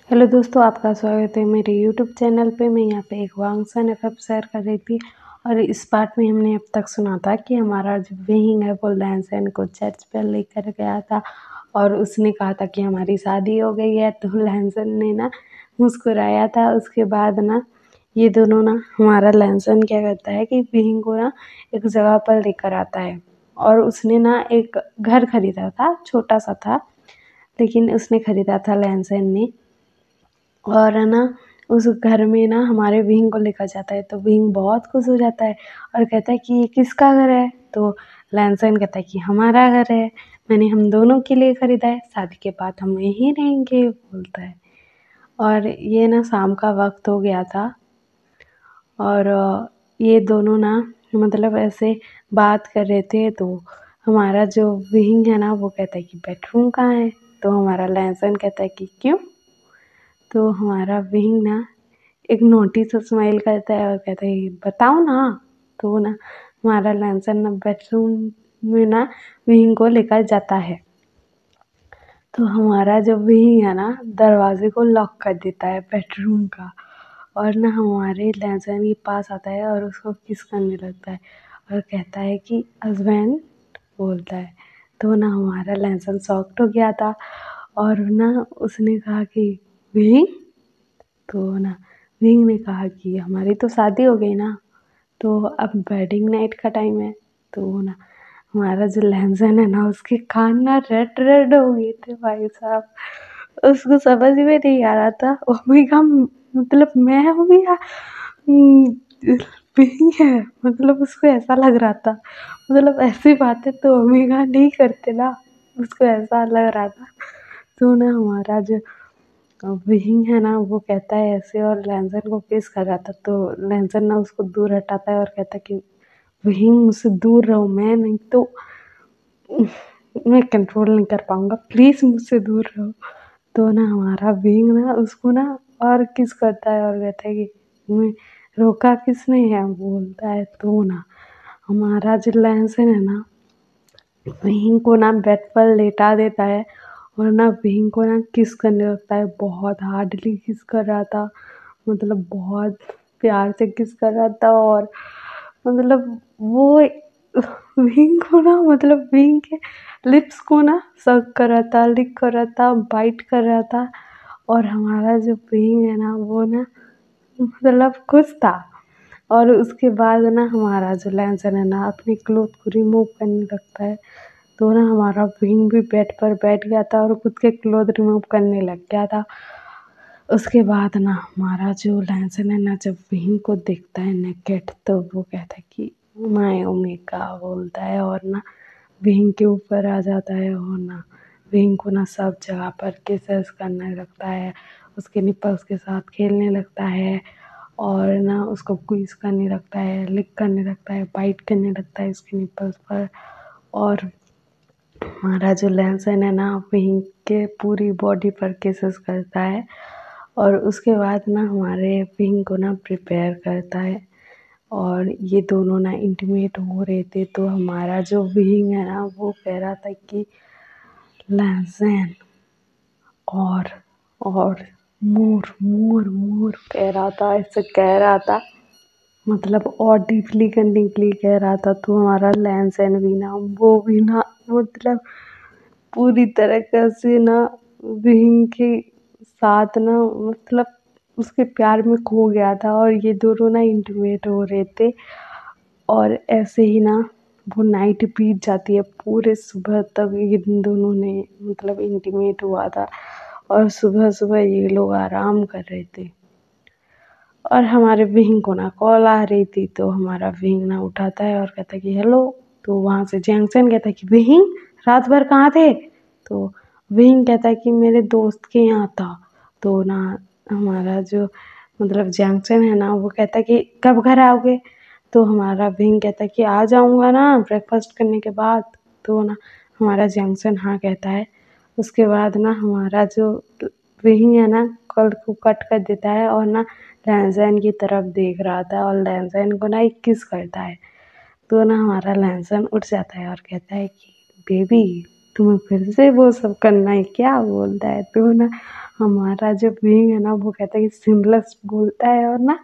Hello दोस्तों, आपका स्वागत है मेरे यूट्यूब चैनल पे। मैं यहाँ पे एक वांगसन एफएफ शेयर कर रही थी और इस पार्ट में हमने अब तक सुना था कि हमारा जो विंग है वो लैंसन को चर्च पर लेकर गया था और उसने कहा था कि हमारी शादी हो गई है। तो लैंसन ने ना मुस्कुराया था। उसके बाद ना ये दोनों ना हमारा लैंसन क्या करता है कि विंग को ना एक जगह पर लेकर आता है और उसने ना एक घर खरीदा था, छोटा सा था लेकिन उसने खरीदा था लैंसन ने। और है ना उस घर में ना हमारे विंग को लेकर जाता है तो विंग बहुत खुश हो जाता है और कहता है कि ये किसका घर है। तो लैंसन कहता है कि हमारा घर है, मैंने हम दोनों के लिए खरीदा है, शादी के बाद हम यहीं रहेंगे बोलता है। और ये ना शाम का वक्त हो गया था और ये दोनों ना मतलब ऐसे बात कर रहे थे। तो हमारा जो विंग है ना वो कहता है कि बेडरूम कहाँ है। तो हमारा लैंसन कहता है कि क्यों। तो हमारा विंग ना एक नोटी सा स्माइल करता है और कहता है बताओ ना। तो ना हमारा लैंसन ना बेडरूम में ना विंग को लेकर जाता है। तो हमारा जो विंग है ना दरवाजे को लॉक कर देता है बेडरूम का और ना हमारे लैंसन के पास आता है और उसको किस करने लगता है और कहता है कि हस्बैंड बोलता है। तो ना हमारा लैंसन शॉक्ड हो गया था और ना उसने कहा कि विंग। तो ना विंग ने कहा कि हमारी तो शादी हो गई ना, तो अब वेडिंग नाइट का टाइम है। तो ना हमारा जो लहंजन है ना उसके कान ना रेड रेड हो गए थे भाई साहब। उसको समझ में नहीं आ रहा था ओमेगा मतलब मैं हूँ या विंग है। मतलब उसको ऐसा लग रहा था, मतलब ऐसी बातें तो ओमेगा नहीं करते ना, उसको ऐसा लग रहा था। तो ना हमारा जो विंग है ना वो कहता है ऐसे और लैंसन को किस कर रहा था। तो लैंसन ना उसको दूर हटाता है और कहता है कि विंग मुझसे दूर रहो, मैं नहीं तो मैं कंट्रोल नहीं कर पाऊँगा, प्लीज़ मुझसे दूर रहो। तो ना हमारा विंग ना उसको ना और किस करता है और कहता है कि मैं रोका किसने है बोलता है। तो ना हमारा जो लैंसन है ना विंग को ना बेड पर लेटा देता है और ना विंग को ना किस करने लगता है। बहुत हार्डली किस कर रहा था, मतलब बहुत प्यार से किस कर रहा था और मतलब वो विंग को ना मतलब विंग के लिप्स को ना सक कर रहा था, लिक कर रहा था, बाइट कर रहा था। और हमारा जो विंग है ना वो ना मतलब खुश था। और उसके बाद ना हमारा जो लैंसन है ना अपनी क्लोथ को रिमूव करने लगता है। तो ना हमारा विंग भी बेड पर बैठ गया था और खुद के क्लोथ रिमूव करने लग गया था। उसके बाद ना हमारा जो लैंसन है ना जब विंग को देखता है नेकेड तो वो कहता है कि माय ओमेगा बोलता है और ना विंग के ऊपर आ जाता है और ना विंग को ना सब जगह पर किसेस करने लगता है, उसके निपल्स के साथ खेलने लगता है और ना उसको क्विज करने लगता है, लिक करने लगता है, बाइट करने लगता है उसके निपल्स पर। और हमारा जो लहसुन है ना विंग के पूरी बॉडी पर किसेस करता है और उसके बाद ना हमारे विंग को ना प्रिपेयर करता है और ये दोनों ना इंटीमेट हो रहे थे। तो हमारा जो विंग है ना वो कह रहा था कि लहसुन और और मोर मोर मोर कह रहा था, ऐसे कह रहा था, मतलब और डीपली करने के लिए कह रहा था। तो हमारा लहसुन भी ना वो भी ना मतलब पूरी तरीक़े से ना विंग के साथ ना मतलब उसके प्यार में खो गया था और ये दोनों ना इंटीमेट हो रहे थे। और ऐसे ही ना वो नाइट बीत जाती है, पूरे सुबह तक इन दोनों ने मतलब इंटीमेट हुआ था और सुबह-सुबह ये लोग आराम कर रहे थे। और हमारे विंग को ना कॉल आ रही थी। तो हमारा विंग ना उठाता है और कहता है कि हेलो। तो वहाँ से जैंक्सन कहता है कि विंग रात भर कहाँ थे। तो विंग कहता है कि मेरे दोस्त के यहाँ था। तो ना हमारा जो मतलब जैंक्सन है ना वो कहता है कि कब घर आओगे। तो हमारा विंग कहता है कि आ जाऊँगा ना ब्रेकफास्ट करने के बाद। तो ना हमारा जैंक्सन हाँ कहता है। उसके बाद ना हमारा जो विंग है ना कॉल को कट कर देता है और ना लहसुन की तरफ देख रहा था और लहसुन को ना एक किस करता है। तो ना हमारा लहसुन उठ जाता है और कहता है कि बेबी तुम्हें फिर से वो सब करना है क्या बोलता है। तो ना हमारा जो विंग है ना वो कहता है कि सिमलेस बोलता है और ना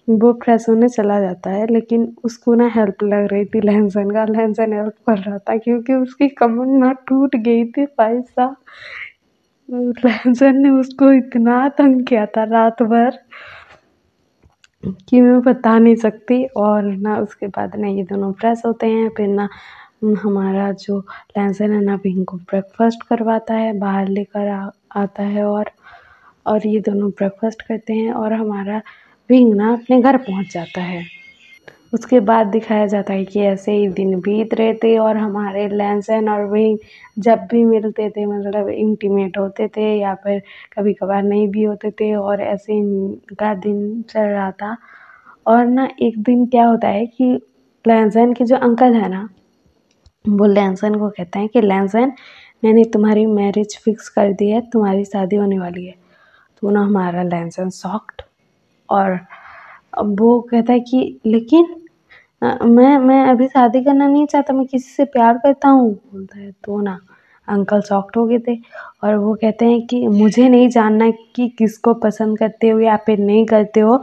वो फ्रेश होने चला जाता है। लेकिन उसको ना हेल्प लग रही थी लहसन का, लहसन हेल्प कर रहा था क्योंकि उसकी कमर ना टूट गई थी भाई साहब। लहसन ने उसको इतना तंग किया था रात भर कि मैं बता नहीं सकती। और ना उसके बाद ना ये दोनों फ्रेश होते हैं, फिर ना हमारा जो लहसन है ना विंग को ब्रेकफास्ट करवाता है, बाहर लेकर आता है और ये दोनों ब्रेकफास्ट करते हैं और हमारा विंग ना अपने घर पहुंच जाता है। उसके बाद दिखाया जाता है कि ऐसे ही दिन बीत रहे थे और हमारे लहसन और विंग जब भी मिलते थे मतलब इंटीमेट होते थे या फिर कभी कभार नहीं भी होते थे और ऐसे ही इनका दिन चल रहा था। और ना एक दिन क्या होता है कि लहसन के जो अंकल है ना वो लहसन को कहते हैं कि लहसन, मैंने तुम्हारी मैरिज फिक्स कर दी है, तुम्हारी शादी होने वाली है। तो ना हमारा लहसन शॉक्ड और अब वो कहता है कि लेकिन मैं अभी शादी करना नहीं चाहता, मैं किसी से प्यार करता हूँ बोलता है। तो ना अंकल शॉक्ड हो गए थे और वो कहते हैं कि मुझे नहीं जानना कि किसको पसंद करते हो या फिर नहीं करते हो,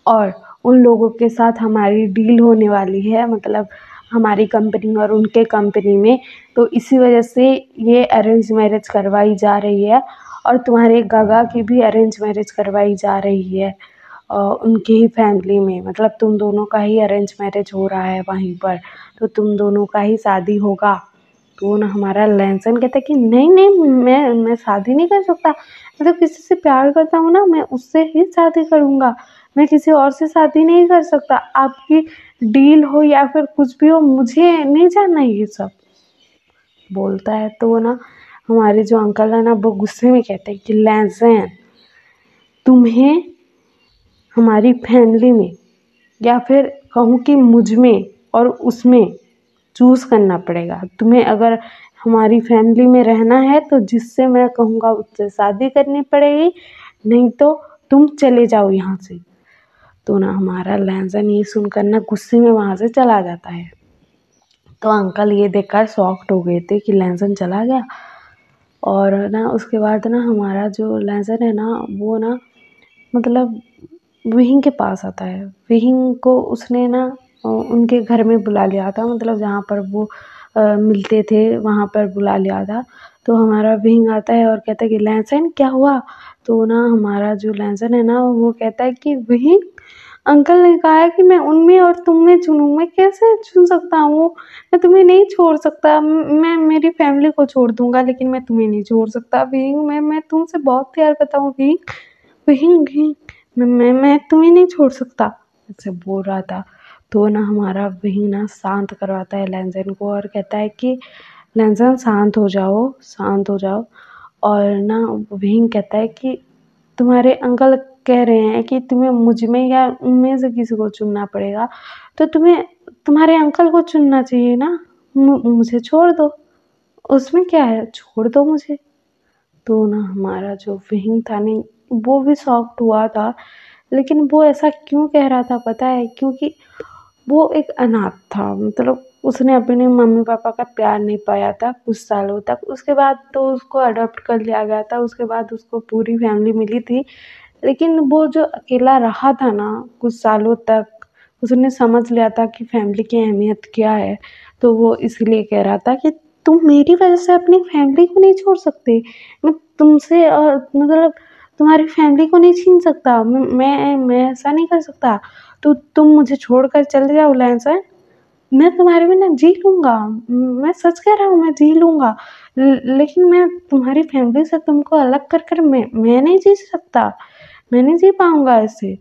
और उन लोगों के साथ हमारी डील होने वाली है, मतलब हमारी कंपनी और उनके कंपनी में, तो इसी वजह से ये अरेंज मैरिज करवाई जा रही है और तुम्हारे गागा की भी अरेंज मैरिज करवाई जा रही है उनकी ही फैमिली में, मतलब तुम दोनों का ही अरेंज मैरिज हो रहा है वहीं पर, तो तुम दोनों का ही शादी होगा। तो ना हमारा लहसन कहता है कि नहीं नहीं, मैं शादी नहीं कर सकता, मैं तो किसी से प्यार करता हूँ ना, मैं उससे ही शादी करूँगा, मैं किसी और से शादी नहीं कर सकता, आपकी डील हो या फिर कुछ भी हो, मुझे नहीं जानना ये सब बोलता है। तो ना हमारे जो अंकल है ना वो गुस्से में कहते हैं कि लहसन, तुम्हें हमारी फैमिली में या फिर कहूँ कि मुझ में और उसमें चूज़ करना पड़ेगा तुम्हें। अगर हमारी फैमिली में रहना है तो जिससे मैं कहूँगा उससे शादी करनी पड़ेगी, नहीं तो तुम चले जाओ यहाँ से। तो ना हमारा लहसन ये सुनकर ना गुस्से में वहाँ से चला जाता है। तो अंकल ये देखकर शॉक्ड हो गए थे कि लहसन चला गया। और ना उसके बाद ना हमारा जो लहसन है ना वो ना मतलब विहिंग के पास आता है। विहिंग को उसने ना उनके घर में बुला लिया था, मतलब जहाँ पर वो मिलते थे वहाँ पर बुला लिया था। तो हमारा विहिंग आता है और कहता है कि लहसन क्या हुआ। तो ना हमारा जो लहसन है ना वो कहता है कि विहिंग, अंकल ने कहा है कि मैं उनमें और तुम में चुनूँ, मैं कैसे चुन सकता हूँ, मैं तुम्हें नहीं छोड़ सकता, मैं मेरी फैमिली को छोड़ दूंगा लेकिन मैं तुम्हें नहीं छोड़ सकता विहिंग, मैं तुमसे बहुत प्यार करता हूँ विहिंग, विहिंग विहिंग, मैं तुम्हें नहीं छोड़ सकता, ऐसे बोल रहा था। तो ना हमारा विहिंग ना शांत करवाता है लहसन को और कहता है कि लहसन शांत हो जाओ, शांत हो जाओ। और ना विहिंग कहता है कि तुम्हारे अंकल कह रहे हैं कि तुम्हें मुझ में या उनमें से किसी को चुनना पड़ेगा, तो तुम्हें तुम्हारे अंकल को चुनना चाहिए ना, मुझे छोड़ दो, उसमें क्या है, छोड़ दो मुझे। तो ना हमारा जो विहिंग था नहीं वो भी शॉक्ड हुआ था, लेकिन वो ऐसा क्यों कह रहा था पता है, क्योंकि वो एक अनाथ था, मतलब उसने अपने मम्मी पापा का प्यार नहीं पाया था कुछ सालों तक। उसके बाद तो उसको अडॉप्ट कर लिया गया था, उसके बाद उसको पूरी फैमिली मिली थी, लेकिन वो जो अकेला रहा था ना कुछ सालों तक, उसने समझ लिया था कि फैमिली की अहमियत क्या है। तो वो इसलिए कह रहा था कि तुम मेरी वजह से अपनी फैमिली को नहीं छोड़ सकते, मैं तुमसे मतलब तुम्हारी फैमिली को नहीं छीन सकता, मैं ऐसा नहीं कर सकता, तो तुम मुझे छोड़कर चले जाओ लहसन, मैं तुम्हारे बिना जी लूँगा, मैं सच कह रहा हूँ, मैं जी लूँगा, लेकिन मैं तुम्हारी फैमिली से तुमको अलग कर कर मैं नहीं जी सकता, मैं नहीं जी पाऊँगा ऐसे।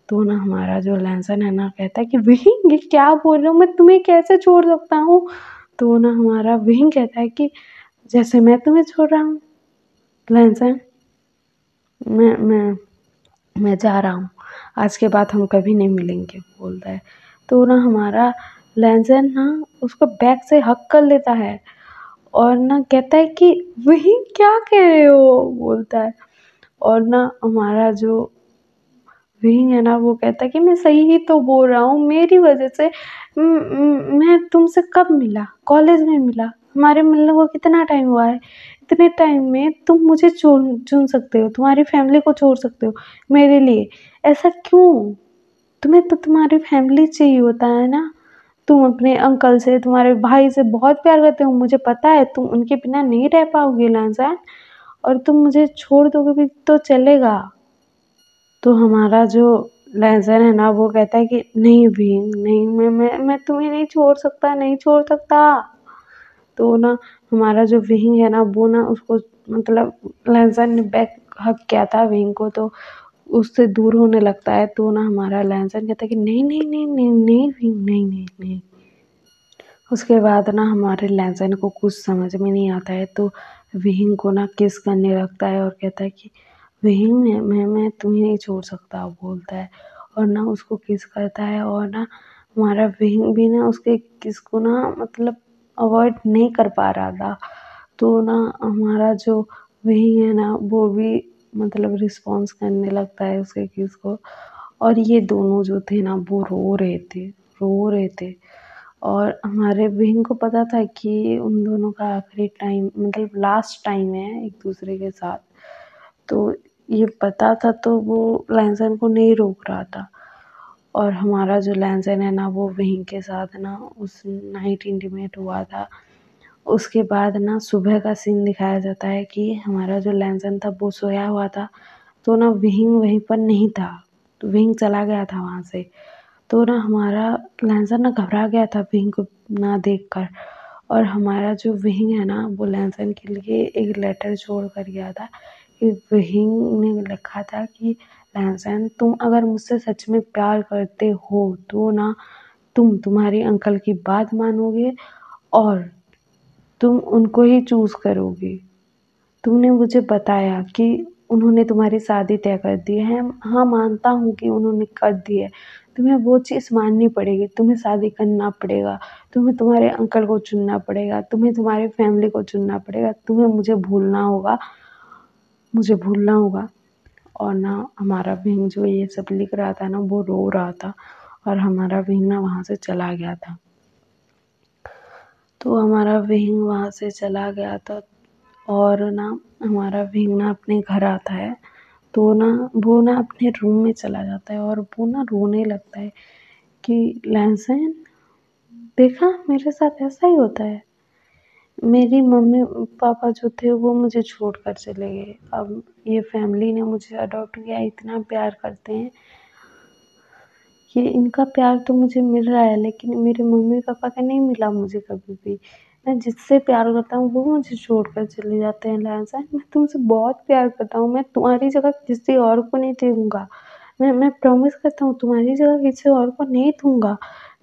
तो ना हमारा जो लहसन है ना कहता है कि विहिंग ये क्या बोल रहे हो, मैं तुम्हें कैसे छोड़ सकता हूँ। तो ना हमारा विहिंग कहता है कि जैसे मैं तुम्हें छोड़ रहा हूँ लहसन, मैं मैं जा रहा हूँ, आज के बाद हम कभी नहीं मिलेंगे बोलता है। तो ना हमारा लहसन ना उसको बैक से हक कर लेता है और ना कहता है कि वही क्या कह रहे हो बोलता है। और ना हमारा जो विंग है ना वो कहता है कि मैं सही ही तो बोल रहा हूँ, मेरी वजह से मैं तुमसे कब मिला, कॉलेज में मिला, हमारे मिलने को कितना टाइम हुआ है? इतने टाइम में तुम मुझे चुन सकते हो, तुम्हारी फैमिली को छोड़ सकते हो मेरे लिए, ऐसा क्यों? तुम्हें तो तुम्हारी फैमिली चाहिए होता है ना। तुम अपने अंकल से, तुम्हारे भाई से बहुत प्यार करते हो, मुझे पता है। तुम उनके बिना नहीं रह पाओगे लहज़ान, और तुम मुझे छोड़ दोगे भी तो चलेगा। तो हमारा जो लहज़न है ना, वो कहता है कि नहीं भी नहीं, मैं तुम्हें नहीं छोड़ सकता, नहीं छोड़ सकता। तो ना हमारा जो विहिंग है ना, वो ना उसको मतलब लहज़न ने बैक हग किया था विहिंग को, तो उससे दूर होने लगता है। तो ना हमारा लहज़न कहता है कि नहीं नहीं नहीं नहीं नहीं विहिंग, नहीं नहीं नहीं। उसके बाद ना हमारे लहज़न को कुछ समझ में नहीं आता है, तो विहिंग को ना किस करने लगता है और कहता है कि विहिंग मैं तुम्हें नहीं छोड़ सकता, बोलता है। और ना उसको किस करता है, और ना हमारा विहिंग भी ना उसके किस को ना मतलब अवॉइड नहीं कर पा रहा था। तो ना हमारा जो विहिंग है ना, वो भी मतलब रिस्पॉन्स करने लगता है उसके किस को। और ये दोनों जो थे ना, वो रो रहे थे। और हमारे विंग को पता था कि उन दोनों का आखिरी टाइम मतलब लास्ट टाइम है एक दूसरे के साथ। तो ये पता था, तो वो लहसन को नहीं रोक रहा था। और हमारा जो लहसन है ना, वो विंग के साथ ना उस नाइट इंटीमेट हुआ था। उसके बाद ना सुबह का सीन दिखाया जाता है कि हमारा जो लहसन था वो सोया हुआ था। तो ना विंग वहीं पर नहीं था, तो विंग चला गया था वहाँ से। तो ना हमारा लहसन ना घबरा गया था विंग को ना देखकर। और हमारा जो विंग है ना, वो लहसन के लिए एक लेटर छोड़ कर गया था कि विंग ने लिखा था कि लहसन, तुम अगर मुझसे सच में प्यार करते हो तो ना तुम्हारे अंकल की बात मानोगे और तुम उनको ही चूज़ करोगे। तुमने मुझे बताया कि उन्होंने तुम्हारी शादी तय कर दी है। हाँ, मानता हूँ कि उन्होंने कर दी है। तुम्हें वो चीज़ माननी पड़ेगी, तुम्हें शादी करना पड़ेगा, तुम्हें तुम्हारे अंकल को चुनना पड़ेगा, तुम्हें तुम्हारी फैमिली को चुनना पड़ेगा, तुम्हें मुझे भूलना होगा। और ना हमारा बहन जो ये सब लिख रहा था ना, वो रो रहा था। और हमारा बहन ना वहाँ से चला गया था। तो हमारा बहन वहाँ से चला गया था, और ना हमारा विंग ना अपने घर आता है। तो ना वो ना अपने रूम में चला जाता है, और वो ना रोने लगता है कि लहसन, देखा मेरे साथ ऐसा ही होता है। मेरी मम्मी पापा जो थे वो मुझे छोड़कर चले गए। अब ये फैमिली ने मुझे अडॉप्ट किया, इतना प्यार करते हैं कि इनका प्यार तो मुझे मिल रहा है, लेकिन मेरे मम्मी पापा का नहीं मिला मुझे कभी भी। मैं जिससे प्यार करता हूँ वो मुझे छोड़कर चले जाते हैं लहज़ा। मैं तुमसे बहुत प्यार करता हूँ, मैं तुम्हारी जगह किसी और को नहीं दूँगा। मैं प्रॉमिस करता हूँ तुम्हारी जगह किसी और को नहीं दूँगा।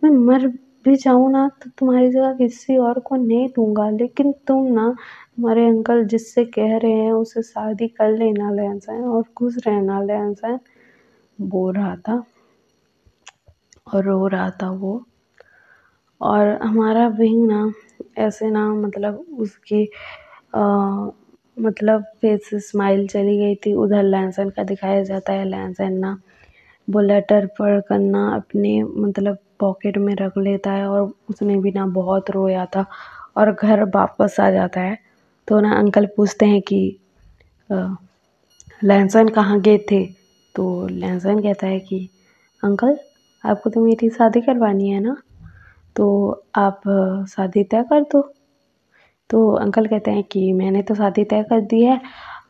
मैं मर भी जाऊँ ना तो तुम्हारी जगह किसी और को नहीं दूँगा। लेकिन तुम ना, तुम्हारे अंकल जिससे कह रहे हैं उससे शादी कर लेना लहज़ा, और खुश रहना लहज़ा, बोल रहा था और रो रहा था वो। और हमारा विंग ना ऐसे ना मतलब उसकी अ, मतलब फेस से स्माइल चली गई थी। उधर लहसन का दिखाया जाता है, लहसन ना वो लेटर पढ़ कर ना अपने मतलब पॉकेट में रख लेता है, और उसने भी ना बहुत रोया था और घर वापस आ जाता है। तो ना अंकल पूछते हैं कि अ, लहसन कहाँ गए थे? तो लहसन कहता है कि अंकल, आपको तो मेरी शादी करवानी है ना, तो आप शादी तय कर दो। तो अंकल कहते हैं कि मैंने तो शादी तय कर दी है,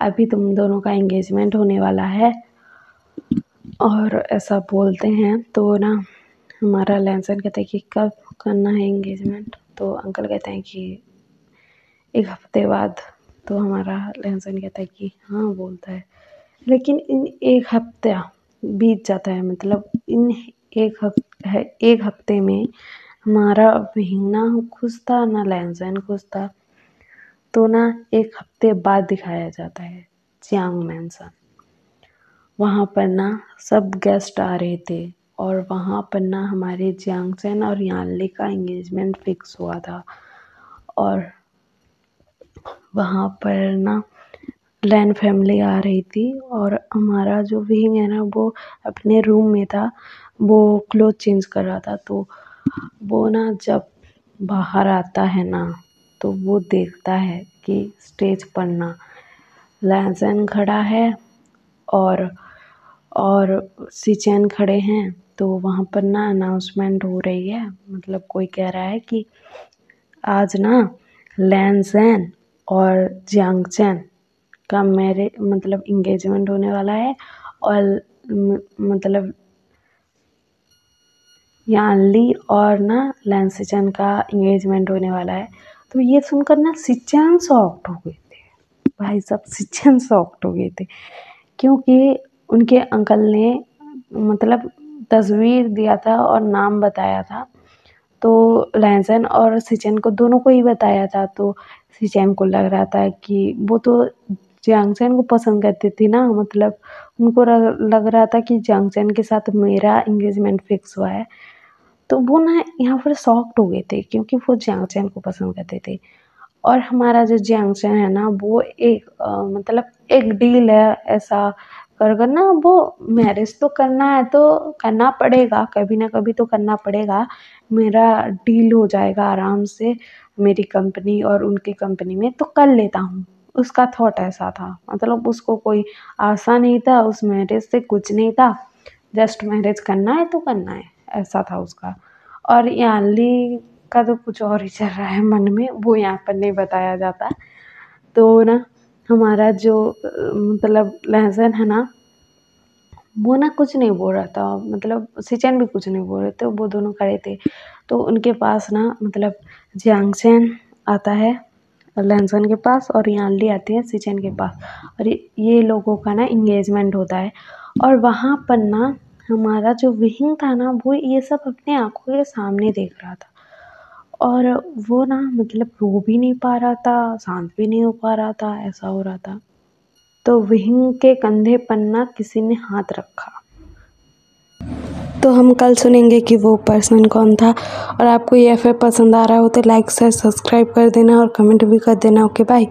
अभी तुम दोनों का एंगेजमेंट होने वाला है। और ऐसा बोलते हैं। तो ना हमारा लहसन कहता है कि कब करना है एंगेजमेंट? तो अंकल कहते हैं कि 1 हफ्ते बाद। तो हमारा लहसन कहता है कि हाँ, बोलता है। लेकिन इन 1 हफ्ता बीत जाता है, मतलब इन 1 हफ्ते में हमारा विंग ना खुश था ना लहसन खुश था। तो ना 1 हफ्ते बाद दिखाया जाता है चियांग मैंसन। वहाँ पर ना सब गेस्ट आ रहे थे, और वहाँ पर ना हमारे जियांग चैन और यानली का एंगेजमेंट फिक्स हुआ था। और वहाँ पर ना लैन फैमिली आ रही थी, और हमारा जो विंग है ना, वो अपने रूम में था, वो क्लोथ चेंज कर रहा था। तो वो ना जब बाहर आता है ना, तो वो देखता है कि स्टेज पर ना लैंसन खड़ा है और सिचेन खड़े हैं। तो वहाँ पर ना अनाउंसमेंट हो रही है, मतलब कोई कह रहा है कि आज ना लैंसन और जियांगचेन का मतलब इंगेजमेंट होने वाला है और मतलब यानली और ना लैंसिचन का इंगेजमेंट होने वाला है। तो ये सुनकर ना सिचेन शॉक्ड हो गए थे, भाई साहब सिचेन शॉक्ड हो गए थे, क्योंकि उनके अंकल ने मतलब तस्वीर दिया था और नाम बताया था। तो लैंसन और सिचेन को दोनों को ही बताया था। तो सिचेन को लग रहा था कि वो तो जियांगचेन को पसंद करती थी ना, मतलब उनको लग रहा था कि जियांगचेन के साथ मेरा इंगेजमेंट फिक्स हुआ है। तो वो ना यहाँ पर शॉक्ड हो गए थे, क्योंकि वो जियांगचेन को पसंद करते थे। और हमारा जो जियांगचेन है ना, वो एक मतलब एक डील है ऐसा कर ना, वो मैरिज तो करना है तो करना पड़ेगा, कभी ना कभी तो करना पड़ेगा। मेरा डील हो जाएगा आराम से मेरी कंपनी और उनकी कंपनी में, तो कर लेता हूँ। उसका थॉट ऐसा था, मतलब उसको कोई आशा नहीं था उस मैरिज से, कुछ नहीं था, जस्ट मैरिज करना है तो करना है, ऐसा था उसका। और यानली का तो कुछ और ही चल रहा है मन में, वो यहाँ पर नहीं बताया जाता। तो ना हमारा जो मतलब लहसन है ना, वो ना कुछ नहीं बोल रहा था, मतलब सिचेन भी कुछ नहीं बोल रहे थे, वो दोनों खड़े थे। तो उनके पास ना मतलब जियांगचेन आता है लहसन के पास और यानली आती है सिचेन के पास, और ये लोगों का ना इंगेजमेंट होता है। और वहाँ पर ना हमारा जो विहिंग था ना, वो ये सब अपने आँखों के सामने देख रहा था। और वो ना मतलब रो भी नहीं पा रहा था, शांत भी नहीं हो पा रहा था, ऐसा हो रहा था। तो विहिंग के कंधे पर ना किसी ने हाथ रखा। तो हम कल सुनेंगे कि वो पर्सन कौन था। और आपको ये एफए पसंद आ रहा हो तो लाइक शेयर सब्सक्राइब कर देना और कमेंट भी कर देना। Okay bye.